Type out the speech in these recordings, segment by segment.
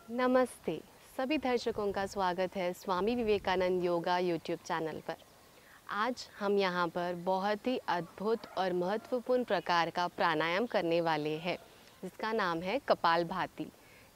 नमस्ते। सभी दर्शकों का स्वागत है स्वामी विवेकानंद योगा यूट्यूब चैनल पर। आज हम यहाँ पर बहुत ही अद्भुत और महत्वपूर्ण प्रकार का प्राणायाम करने वाले हैं, जिसका नाम है कपालभाति।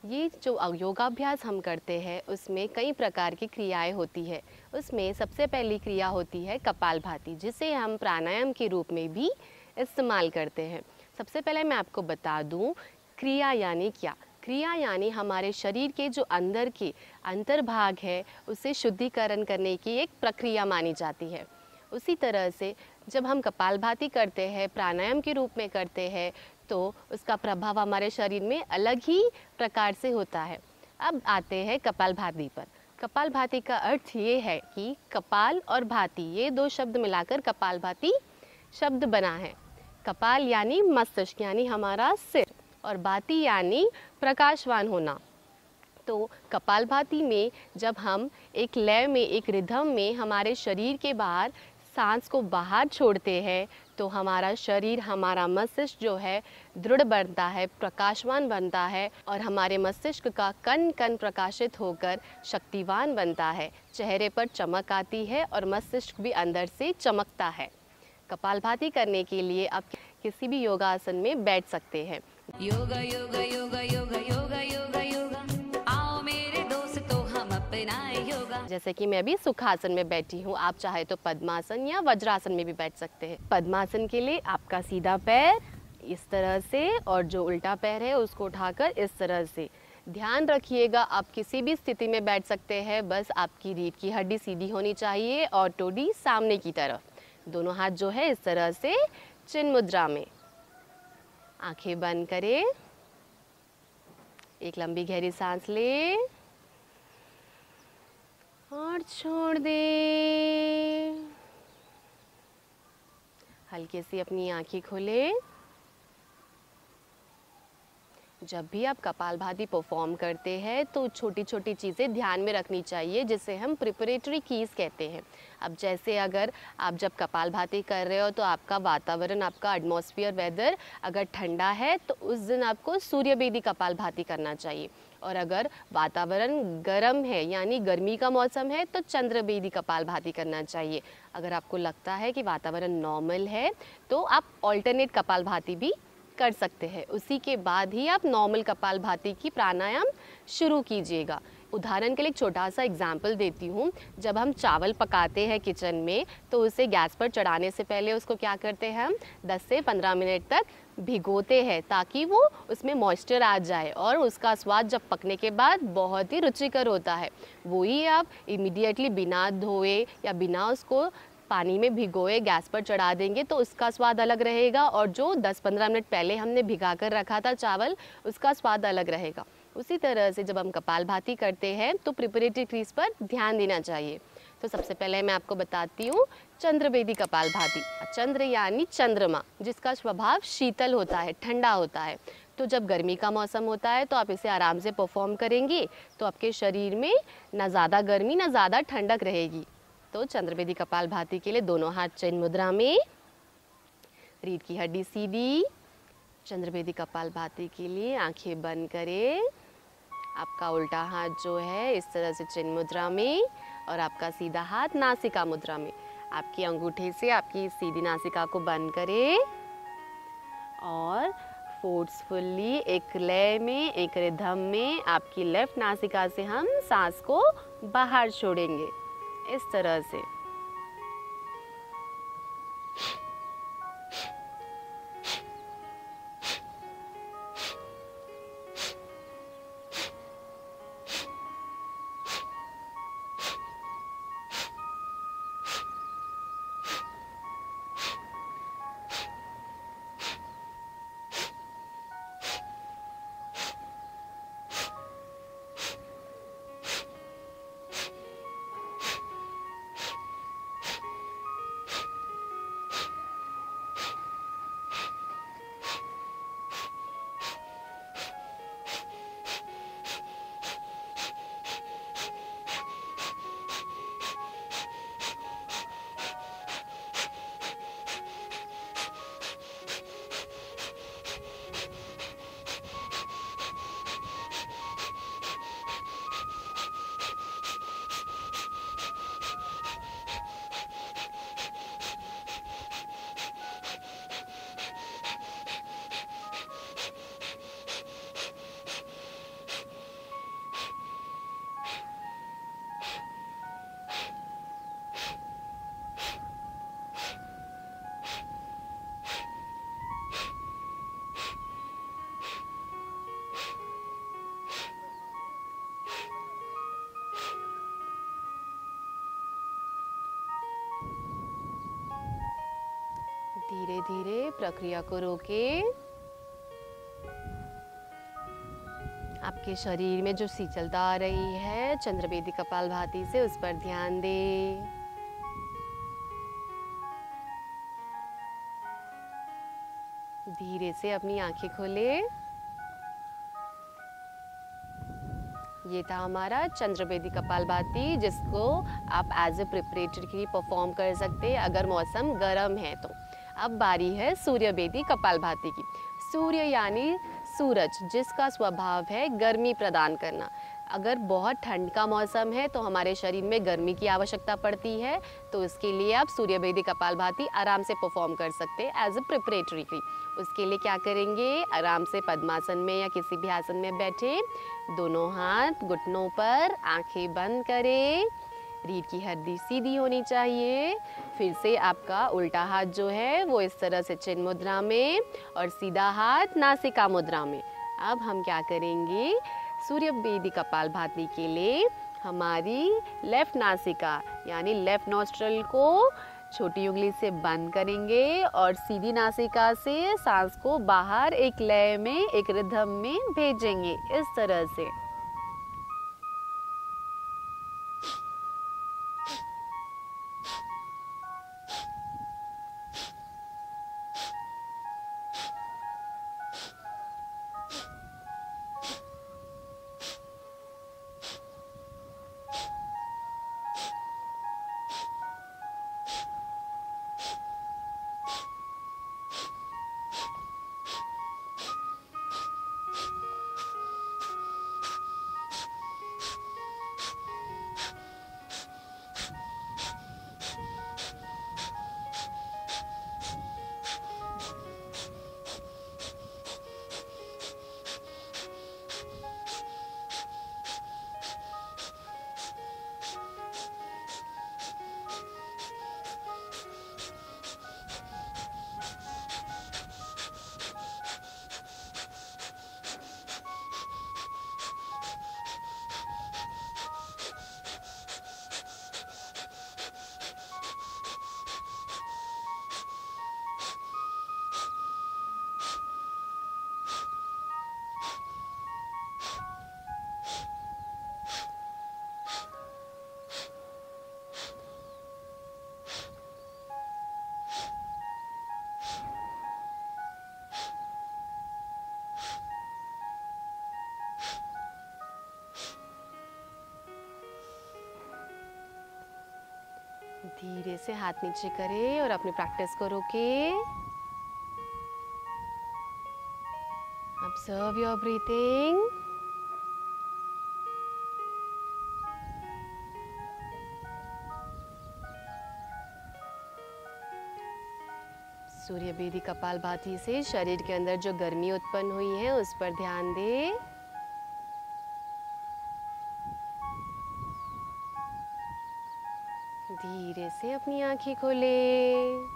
ये जो योगाभ्यास हम करते हैं उसमें कई प्रकार की क्रियाएं होती है। उसमें सबसे पहली क्रिया होती है कपालभाति, जिसे हम प्राणायाम के रूप में भी इस्तेमाल करते हैं। सबसे पहले मैं आपको बता दूं, क्रिया यानी क्या। क्रिया यानी हमारे शरीर के जो अंदर के अंतर्भाग है उसे शुद्धिकरण करने की एक प्रक्रिया मानी जाती है। उसी तरह से जब हम कपालभाति करते हैं, प्राणायाम के रूप में करते हैं, तो उसका प्रभाव हमारे शरीर में अलग ही प्रकार से होता है। अब आते हैं कपालभाति पर। कपालभाति का अर्थ ये है कि कपाल और भाति, ये दो शब्द मिलाकर कपालभाति शब्द बना है। कपाल यानी मस्तिष्क यानी हमारा सिर, और भाति यानी प्रकाशवान होना। तो कपालभाति में जब हम एक लय में, एक रिदम में हमारे शरीर के बाहर सांस को बाहर छोड़ते हैं, तो हमारा शरीर, हमारा मस्तिष्क जो है दृढ़ बनता है, प्रकाशवान बनता है, और हमारे मस्तिष्क का कण कण प्रकाशित होकर शक्तिवान बनता है। चेहरे पर चमक आती है और मस्तिष्क भी अंदर से चमकता है। कपालभाति करने के लिए आप किसी भी योगासन में बैठ सकते हैं। योगा योगा योगा योगा योगा योगा योगा, आओ मेरे दोस्तों हम अपनाए योगा। जैसे कि मैं अभी सुखासन में बैठी हूँ, आप चाहे तो पद्मासन या वज्रासन में भी बैठ सकते हैं। पद्मासन के लिए आपका सीधा पैर इस तरह से और जो उल्टा पैर है उसको उठाकर इस तरह से। ध्यान रखिएगा, आप किसी भी स्थिति में बैठ सकते हैं, बस आपकी रीढ़ की हड्डी सीधी होनी चाहिए और टोडी सामने की तरफ। दोनों हाथ जो है इस तरह से चिन्ह मुद्रा में। आंखें बंद करें, एक लंबी गहरी सांस ले और छोड़ दें। हल्के से अपनी आंखें खोलें। जब भी आप कपालभाति परफॉर्म करते हैं तो छोटी छोटी चीज़ें ध्यान में रखनी चाहिए, जिसे हम प्रिपरेटरी कीज़ कहते हैं। अब जैसे अगर आप जब कपालभाति कर रहे हो तो आपका वातावरण, आपका एटमॉस्फेयर, वेदर अगर ठंडा है तो उस दिन आपको सूर्य बेदी कपालभाति करना चाहिए, और अगर वातावरण गर्म है यानी गर्मी का मौसम है तो चंद्र बेदी कपालभाति करना चाहिए। अगर आपको लगता है कि वातावरण नॉर्मल है तो आप ऑल्टरनेट कपालभाति भी कर सकते हैं। उसी के बाद ही आप नॉर्मल कपालभाति की प्राणायाम शुरू कीजिएगा। उदाहरण के लिए एक छोटा सा एग्जाम्पल देती हूँ। जब हम चावल पकाते हैं किचन में तो उसे गैस पर चढ़ाने से पहले उसको क्या करते हैं, हम 10 से 15 मिनट तक भिगोते हैं, ताकि वो उसमें मॉइस्चर आ जाए और उसका स्वाद जब पकने के बाद बहुत ही रुचिकर होता है। वही आप इमीडिएटली बिना धोए या बिना उसको पानी में भिगोए गैस पर चढ़ा देंगे तो उसका स्वाद अलग रहेगा, और जो 10-15 मिनट पहले हमने भिगा कर रखा था चावल, उसका स्वाद अलग रहेगा। उसी तरह से जब हम कपालभाति करते हैं तो प्रिपरेटरी क्रीज पर ध्यान देना चाहिए। तो सबसे पहले मैं आपको बताती हूँ चंद्र बेदी कपालभाति। चंद्र यानी चंद्रमा, जिसका स्वभाव शीतल होता है, ठंडा होता है। तो जब गर्मी का मौसम होता है तो आप इसे आराम से परफॉर्म करेंगे तो आपके शरीर में ना ज़्यादा गर्मी ना ज़्यादा ठंडक रहेगी। तो चंद्रवेदी कपालभाति के लिए दोनों हाथ चिन्ह मुद्रा में, रीढ़ की हड्डी सीधी। चंद्रवेदी कपालभाति के लिए आंखें बंद करें। आपका उल्टा हाथ जो है इस तरह से चिन्ह मुद्रा में, और आपका सीधा हाथ नासिका मुद्रा में। आपके अंगूठे से आपकी सीधी नासिका को बंद करें और फोर्सफुली एक लय में, एक रिदम में आपकी लेफ्ट नासिका से हम सांस को बाहर छोड़ेंगे इस तरह से। धीरे प्रक्रिया को रोकें। आपके शरीर में जो शीतलता आ रही है चंद्रवेदी कपालभाति से, उस पर ध्यान दें। धीरे से अपनी आंखें खोलें। ये था हमारा चंद्रवेदी कपालभाति, जिसको आप एज ए प्रिपरेटरी के लिए परफॉर्म कर सकते हैं अगर मौसम गर्म है तो। अब बारी है सूर्यवेदी कपालभाति की। सूर्य यानी सूरज, जिसका स्वभाव है गर्मी प्रदान करना। अगर बहुत ठंड का मौसम है तो हमारे शरीर में गर्मी की आवश्यकता पड़ती है, तो इसके लिए आप सूर्यवेदी कपालभाति आराम से परफॉर्म कर सकते हैं एज ए प्रिपरेटरी की। उसके लिए क्या करेंगे, आराम से पद्मासन में या किसी भी आसन में बैठे, दोनों हाथ घुटनों पर, आंखें बंद करें। रीढ़ की हड्डी सीधी होनी चाहिए। फिर से आपका उल्टा हाथ जो है वो इस तरह से चिन्ह मुद्रा में और सीधा हाथ नासिका मुद्रा में। अब हम क्या करेंगे, सूर्यवेदी कपालभाति के लिए हमारी लेफ्ट नासिका यानी लेफ्ट नॉस्ट्रल को छोटी उंगली से बंद करेंगे और सीधी नासिका से सांस को बाहर एक लय में, एक रिदम में भेजेंगे, इस तरह से। धीरे से हाथ नीचे करें और अपनी प्रैक्टिस को रोकें। Observe your breathing. सूर्यवेदी कपालभाति से शरीर के अंदर जो गर्मी उत्पन्न हुई है उस पर ध्यान दें। धीरे से अपनी आंखें खोलें।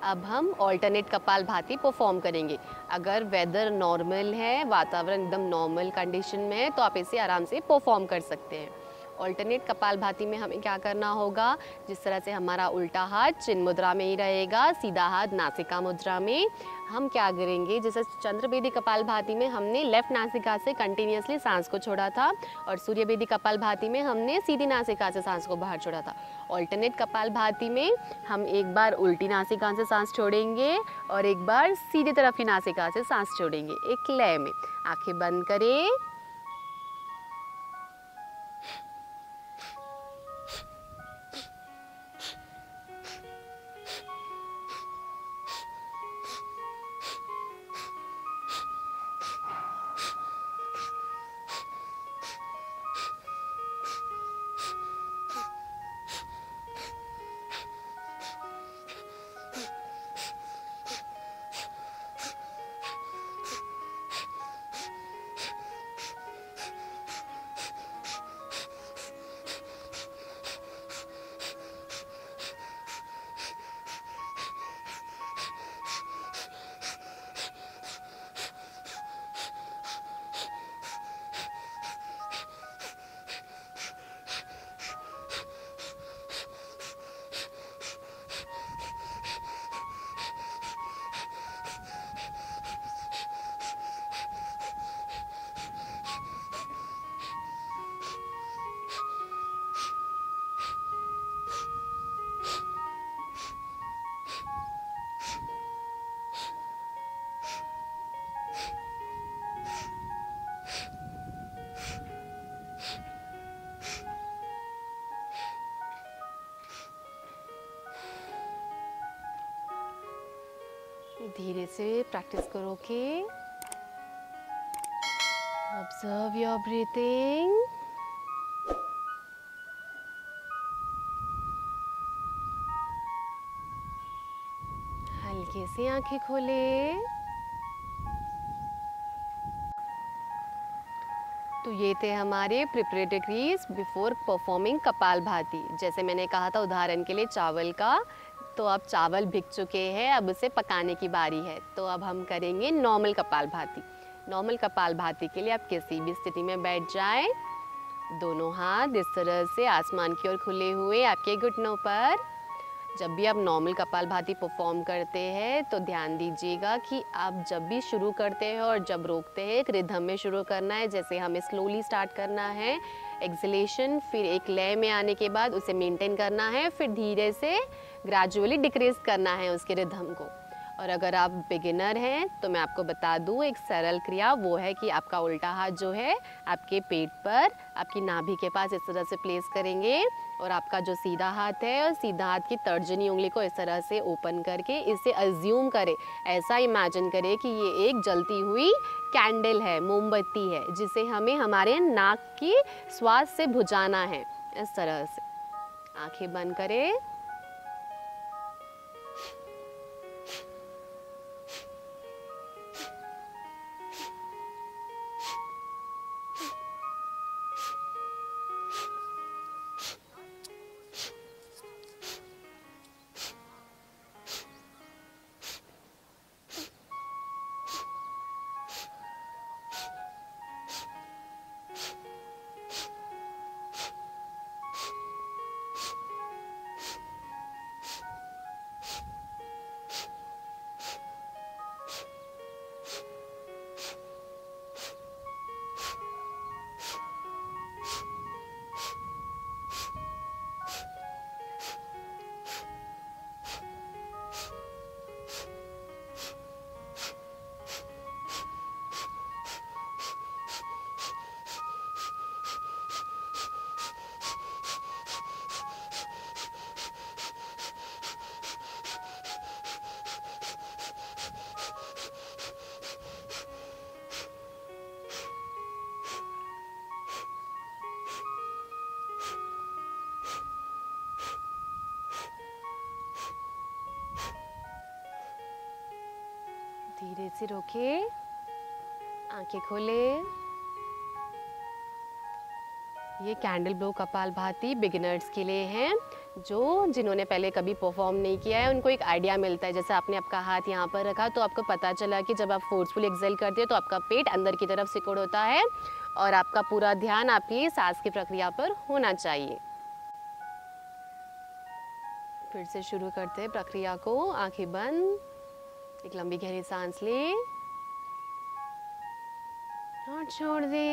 अब हम ऑल्टरनेट कपालभाति परफॉर्म करेंगे। अगर वेदर नॉर्मल है, वातावरण एकदम नॉर्मल कंडीशन में है, तो आप इसे आराम से परफॉर्म कर सकते हैं। ऑल्टरनेट कपालभाति में हमें क्या करना होगा, जिस तरह से हमारा उल्टा हाथ चिन्ह मुद्रा में ही रहेगा, सीधा हाथ नासिका मुद्रा में। हम क्या करेंगे, जैसे चंद्रवेदी कपालभाति में हमने लेफ्ट नासिका से कंटिन्यूसली सांस को छोड़ा था और सूर्यवेदी कपालभाति में हमने सीधी नासिका से सांस को बाहर छोड़ा था। ऑल्टरनेट कपालभाति में हम एक बार उल्टी नासिका से सांस छोड़ेंगे और एक बार सीधी तरफ की नासिका से सांस छोड़ेंगे, एक लय में। आंखें बंद करें। धीरे से प्रैक्टिस करो के ऑब्जर्व योर ब्रीथिंग। हल्के से आंखें खोले। तो ये थे हमारे प्रिपरेटरीज बिफोर परफॉर्मिंग कपालभाति। जैसे मैंने कहा था उदाहरण के लिए चावल का, तो अब चावल भिग चुके हैं, अब उसे पकाने की बारी है। तो अब हम करेंगे नॉर्मल कपालभाति। नॉर्मल कपालभाति के लिए आप किसी भी स्थिति में बैठ जाएं, दोनों हाथ इस तरह से आसमान की ओर खुले हुए आपके घुटनों पर। जब भी आप नॉर्मल कपालभाति परफॉर्म करते हैं तो ध्यान दीजिएगा कि आप जब भी शुरू करते हैं और जब रोकते हैं एक रिदम में शुरू करना है। जैसे हमें स्लोली स्टार्ट करना है एक्सलेशन, फिर एक लय में आने के बाद उसे मेंटेन करना है, फिर धीरे से ग्रेजुअली डिक्रीज करना है उसके रिदम को। और अगर आप बिगिनर हैं तो मैं आपको बता दूं एक सरल क्रिया, वो है कि आपका उल्टा हाथ जो है आपके पेट पर आपकी नाभि के पास इस तरह से प्लेस करेंगे और आपका जो सीधा हाथ है और सीधा हाथ की तर्जनी उंगली को इस तरह से ओपन करके इसे अज्यूम करें, ऐसा इमेजिन करें कि ये एक जलती हुई कैंडल है, मोमबत्ती है, जिसे हमें हमारे नाक की श्वास से बुझाना है। इस तरह से आंखें बंद करें। धीरे से रोके, आंखें खोले। ये कैंडल ब्लो कपालभाति बिगिनर्स के लिए हैं, जिन्होंने पहले कभी परफॉर्म नहीं किया है उनको एक आइडिया मिलता है। जैसे आपने आपका हाथ यहाँ पर रखा तो आपको पता चला कि जब आप फोर्सफुली एक्सेल करते हैं तो आपका पेट अंदर की तरफ सिकुड़ होता है और आपका पूरा ध्यान आपकी सांस की प्रक्रिया पर होना चाहिए। फिर से शुरू करते हैं प्रक्रिया को। आंखें बंद, एक लंबी गहरी सांस ले और छोड़ दे।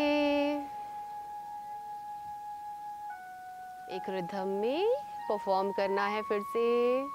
एक रिदम में परफॉर्म करना है फिर से।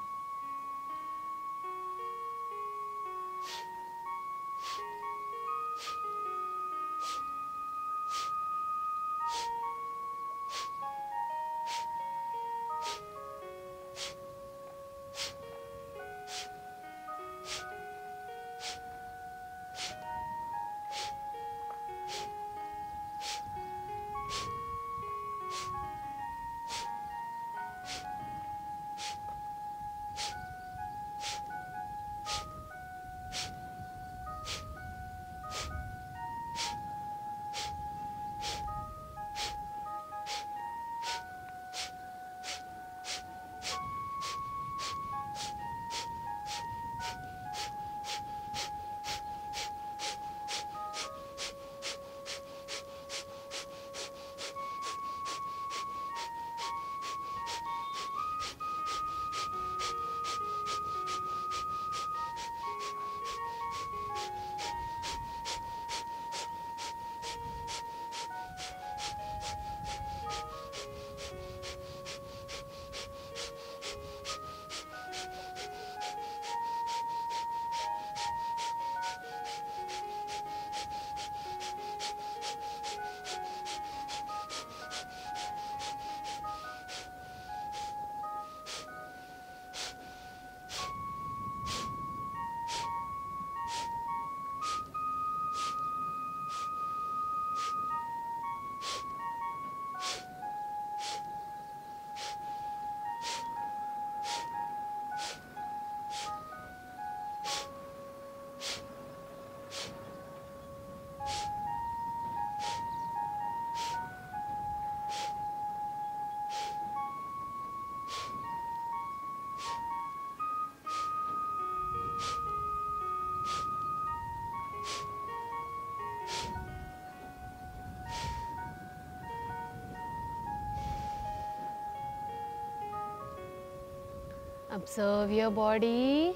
Observe your body.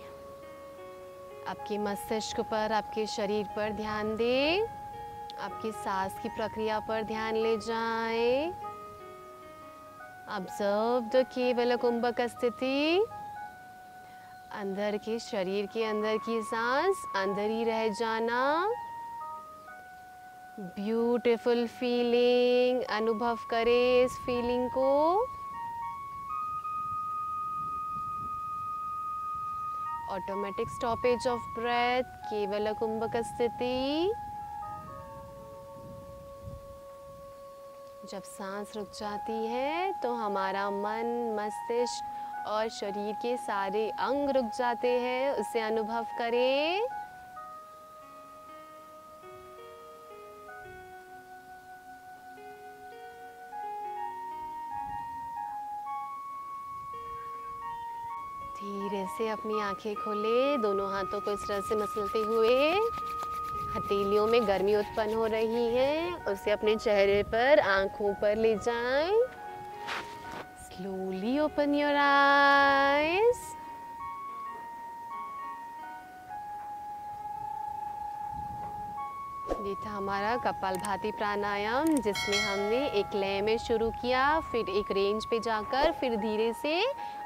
आपके मस्तिष्क पर, आपके शरीर पर ध्यान दें। आपकी सांस की प्रक्रिया पर ध्यान ले जाएं। ऑब्जर्व द केवल कुंभक स्थिति। अंदर के शरीर के अंदर की सांस अंदर ही रह जाना। ब्यूटीफुल फीलिंग, अनुभव करें इस फीलिंग को। ऑटोमेटिक स्टॉपेज ऑफ ब्रेथ, केवल कुंभक स्थिति। जब सांस रुक जाती है तो हमारा मन, मस्तिष्क और शरीर के सारे अंग रुक जाते हैं, उसे अनुभव करें। धीरे से अपनी आंखें खोले, दोनों हाथों को इस तरह से मसलते हुए। हथेलियों में गर्मी उत्पन्न हो रही है, उसे अपने चेहरे पर, आंखों पर ले जाएं। Slowly open your eyes. ये था हमारा कपालभाति प्राणायाम, जिसमें हमने एक लय में शुरू किया, फिर एक रेंज पे जाकर फिर धीरे से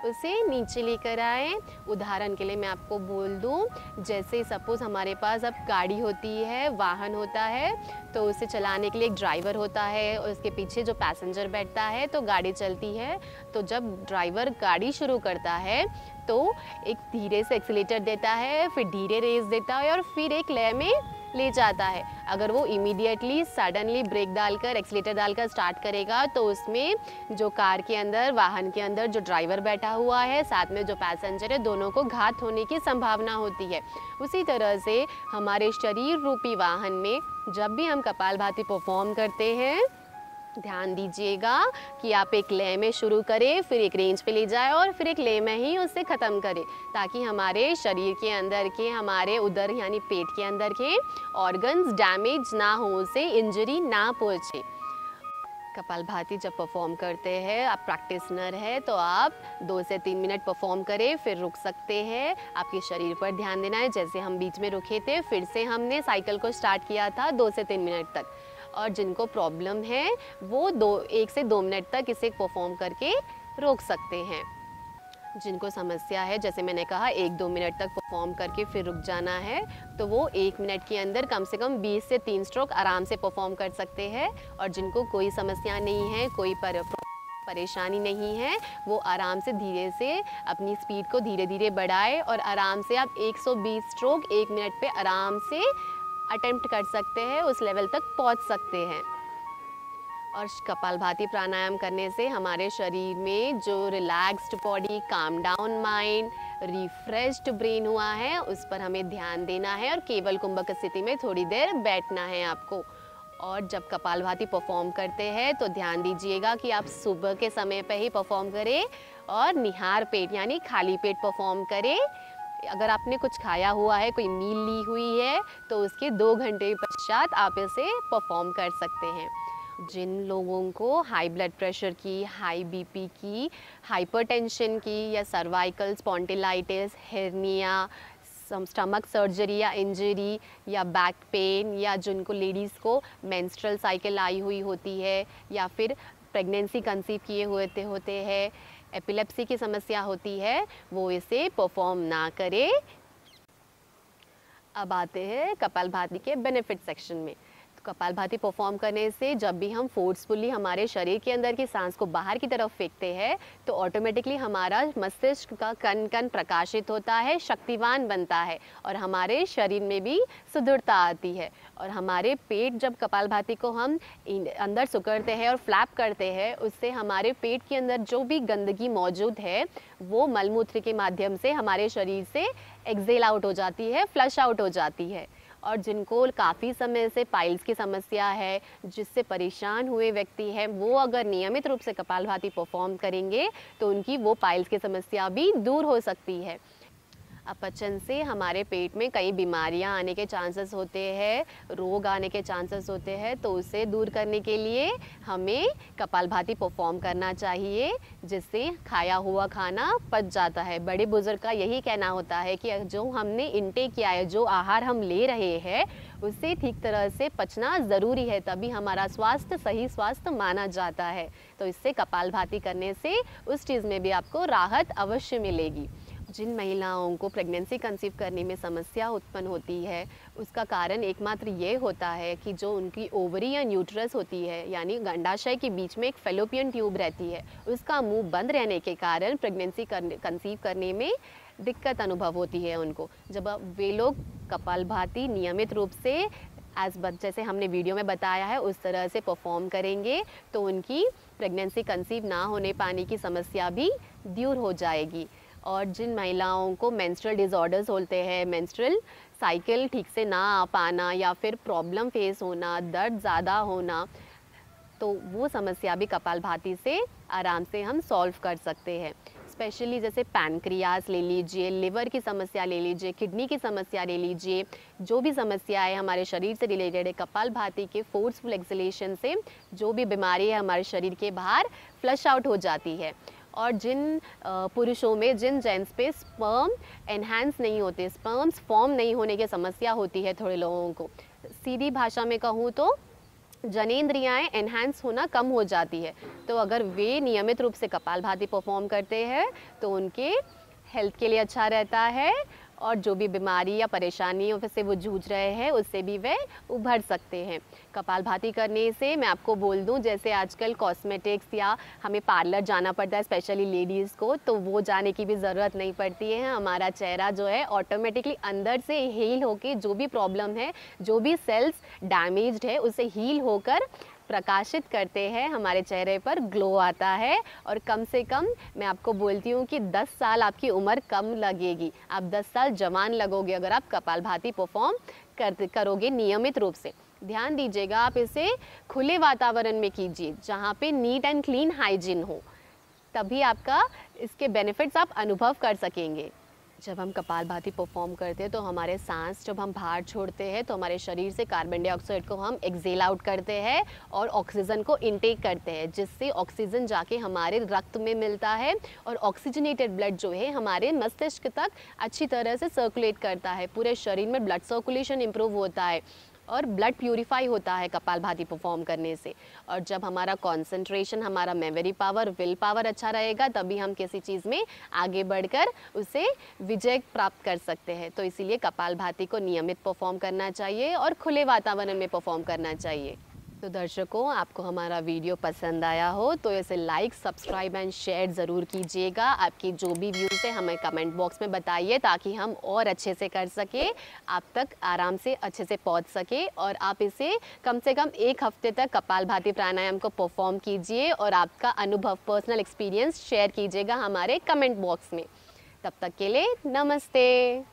उसे नीचे लेकर आए। उदाहरण के लिए मैं आपको बोल दूं, जैसे सपोज़ हमारे पास अब गाड़ी होती है, वाहन होता है, तो उसे चलाने के लिए एक ड्राइवर होता है और उसके पीछे जो पैसेंजर बैठता है, तो गाड़ी चलती है। तो जब ड्राइवर गाड़ी शुरू करता है तो एक धीरे से एक्सीलेटर देता है, फिर धीरे रेस देता है और फिर एक लय में ले जाता है। अगर वो इमीडिएटली सडनली ब्रेक डालकर, एक्सीलेटर डालकर स्टार्ट करेगा तो उसमें जो कार के अंदर, वाहन के अंदर जो ड्राइवर बैठा हुआ है, साथ में जो पैसेंजर है, दोनों को घात होने की संभावना होती है। उसी तरह से हमारे शरीर रूपी वाहन में जब भी हम कपालभाति परफॉर्म करते हैं, ध्यान दीजिएगा कि आप एक लय में शुरू करें, फिर एक रेंज पे ले जाए और फिर एक लय में ही उसे ख़त्म करें, ताकि हमारे शरीर के अंदर के, हमारे उदर यानी पेट के अंदर के ऑर्गन्स डैमेज ना हो, उसे इंजरी ना पहुँचे। कपालभाति जब परफॉर्म करते हैं, आप प्रैक्टिसनर है तो आप 2 से 3 मिनट परफॉर्म करें, फिर रुक सकते हैं। आपके शरीर पर ध्यान देना है, जैसे हम बीच में रुके थे, फिर से हमने साइकिल को स्टार्ट किया था 2 से 3 मिनट तक। और जिनको प्रॉब्लम है वो 1 से 2 मिनट तक इसे परफॉर्म करके रोक सकते हैं। जिनको समस्या है, जैसे मैंने कहा 1-2 मिनट तक परफॉर्म करके फिर रुक जाना है, तो वो 1 मिनट के अंदर कम से कम 20 से 3 स्ट्रोक आराम से परफॉर्म कर सकते हैं। और जिनको कोई समस्या नहीं है, कोई परेशानी नहीं है, वो आराम से धीरे से अपनी स्पीड को धीरे धीरे बढ़ाए और आराम से आप 120 स्ट्रोक 1 मिनट पे आराम से अटेम्प्ट कर सकते हैं, उस लेवल तक पहुंच सकते हैं। और कपालभाति प्राणायाम करने से हमारे शरीर में जो relaxed body, calm down mind, refreshed brain हुआ है, उस पर हमें ध्यान देना है और केवल कुंभक स्थिति में थोड़ी देर बैठना है आपको। और जब कपालभाति परफॉर्म करते हैं तो ध्यान दीजिएगा कि आप सुबह के समय पे ही परफॉर्म करें और निहार पेट यानी खाली पेट परफॉर्म करें। अगर आपने कुछ खाया हुआ है, कोई मील ली हुई है, तो उसके 2 घंटे पश्चात आप इसे परफॉर्म कर सकते हैं। जिन लोगों को हाई ब्लड प्रेशर की, हाई बीपी की, हाइपरटेंशन की या सर्वाइकल स्पॉन्डिलाइटिस, हेर्निया, स्टमक सर्जरी या इंजरी या बैक पेन, या जिनको लेडीज़ को मेंस्ट्रुअल साइकिल आई हुई होती है या फिर प्रेगनेंसी कंसीव किए होते हैं, एपिलेप्सी की समस्या होती है, वो इसे परफॉर्म ना करे। अब आते हैं कपालभाति के बेनिफिट सेक्शन में। तो कपालभाति परफॉर्म करने से जब भी हम फोर्सफुली हमारे शरीर के अंदर की सांस को बाहर की तरफ फेंकते हैं, तो ऑटोमेटिकली हमारा मस्तिष्क का कण कण प्रकाशित होता है, शक्तिवान बनता है और हमारे शरीर में भी सुदृढ़ता आती है। और हमारे पेट, जब कपालभाति को हम अंदर सुकड़ते हैं और फ्लैप करते हैं, उससे हमारे पेट के अंदर जो भी गंदगी मौजूद है वो मलमूत्र के माध्यम से हमारे शरीर से एक्सेल आउट हो जाती है, फ्लश आउट हो जाती है। और जिनको काफ़ी समय से पाइल्स की समस्या है, जिससे परेशान हुए व्यक्ति हैं, वो अगर नियमित रूप से कपालभाति परफॉर्म करेंगे तो उनकी वो पाइल्स की समस्या भी दूर हो सकती है। अपचन से हमारे पेट में कई बीमारियां आने के चांसेस होते हैं, रोग आने के चांसेस होते हैं। तो उसे दूर करने के लिए हमें कपालभाति परफॉर्म करना चाहिए, जिससे खाया हुआ खाना पच जाता है। बड़े बुजुर्ग का यही कहना होता है कि जो हमने इनटेक किया है, जो आहार हम ले रहे हैं, उसे ठीक तरह से पचना ज़रूरी है, तभी हमारा स्वास्थ्य सही स्वास्थ्य माना जाता है। तो इससे कपालभाति करने से उस चीज़ में भी आपको राहत अवश्य मिलेगी। जिन महिलाओं को प्रेगनेंसी कंसीव करने में समस्या उत्पन्न होती है, उसका कारण एकमात्र ये होता है कि जो उनकी ओवरी या न्यूट्रस होती है, यानी अंडाशय के बीच में एक फेलोपियन ट्यूब रहती है, उसका मुंह बंद रहने के कारण प्रेगनेंसी कंसीव करने में दिक्कत अनुभव होती है उनको। जब वे लोग कपालभाति नियमित रूप से जैसे हमने वीडियो में बताया है उस तरह से परफॉर्म करेंगे, तो उनकी प्रेगनेंसी कंसीव ना होने पाने की समस्या भी दूर हो जाएगी। और जिन महिलाओं को मेंस्ट्रुअल डिसऑर्डर्स होते हैं, मेंस्ट्रुअल साइकिल ठीक से ना आ पाना या फिर प्रॉब्लम फेस होना, दर्द ज़्यादा होना, तो वो समस्या भी कपालभाति से आराम से हम सॉल्व कर सकते हैं। स्पेशली जैसे पैनक्रियास ले लीजिए, लिवर की समस्या ले लीजिए, किडनी की समस्या ले लीजिए, जो भी समस्याएं हमारे शरीर से रिलेटेड है, कपालभाति के फोर्सफुल एक्सलेशन से जो भी बीमारी है हमारे शरीर के बाहर फ्लश आउट हो जाती है। और जिन पुरुषों में, जिन जेंट्स पे स्पर्म एनहांस नहीं होते, स्पर्म्स फॉर्म नहीं होने की समस्या होती है थोड़े लोगों को, सीधी भाषा में कहूँ तो जनेंद्रियाएं एनहांस होना कम हो जाती है। तो अगर वे नियमित रूप से कपालभाति परफॉर्म करते हैं तो उनके हेल्थ के लिए अच्छा रहता है, और जो भी बीमारी या परेशानियों से वो जूझ रहे हैं उससे भी वे उभर सकते हैं। कपालभाति करने से मैं आपको बोल दूं, जैसे आजकल कॉस्मेटिक्स या हमें पार्लर जाना पड़ता है स्पेशली लेडीज़ को, तो वो जाने की भी ज़रूरत नहीं पड़ती है। हमारा चेहरा जो है ऑटोमेटिकली अंदर से हील होके जो भी प्रॉब्लम है, जो भी सेल्स डैमेज्ड है, उसे हील होकर प्रकाशित करते हैं, हमारे चेहरे पर ग्लो आता है। और कम से कम मैं आपको बोलती हूँ कि 10 साल आपकी उम्र कम लगेगी, आप 10 साल जवान लगोगे अगर आप कपालभाति परफॉर्म करोगे नियमित रूप से। ध्यान दीजिएगा, आप इसे खुले वातावरण में कीजिए जहाँ पे नीट एंड क्लीन हाइजीन हो, तभी आपका इसके बेनिफिट्स आप अनुभव कर सकेंगे। जब हम कपालभाति परफॉर्म करते हैं तो हमारे सांस, जब हम बाहर छोड़ते हैं तो हमारे शरीर से कार्बन डाइऑक्साइड को हम एक्सेल आउट करते हैं और ऑक्सीजन को इनटेक करते हैं, जिससे ऑक्सीजन जाके हमारे रक्त में मिलता है और ऑक्सीजनेटेड ब्लड जो है हमारे मस्तिष्क तक अच्छी तरह से सर्कुलेट करता है। पूरे शरीर में ब्लड सर्कुलेशन इम्प्रूव होता है और ब्लड प्यूरिफाई होता है कपालभाति परफॉर्म करने से। और जब हमारा कंसंट्रेशन, हमारा मेमोरी पावर, विल पावर अच्छा रहेगा, तभी हम किसी चीज़ में आगे बढ़कर उसे विजय प्राप्त कर सकते हैं। तो इसीलिए कपालभाति को नियमित परफॉर्म करना चाहिए और खुले वातावरण में परफॉर्म करना चाहिए। तो दर्शकों, आपको हमारा वीडियो पसंद आया हो तो इसे लाइक, सब्सक्राइब एंड शेयर ज़रूर कीजिएगा। आपकी जो भी व्यूज़ है हमें कमेंट बॉक्स में बताइए, ताकि हम और अच्छे से कर सके, आप तक आराम से अच्छे से पहुंच सके। और आप इसे कम से कम 1 हफ्ते तक कपालभाति प्राणायाम को परफॉर्म कीजिए और आपका अनुभव, पर्सनल एक्सपीरियंस शेयर कीजिएगा हमारे कमेंट बॉक्स में। तब तक के लिए नमस्ते।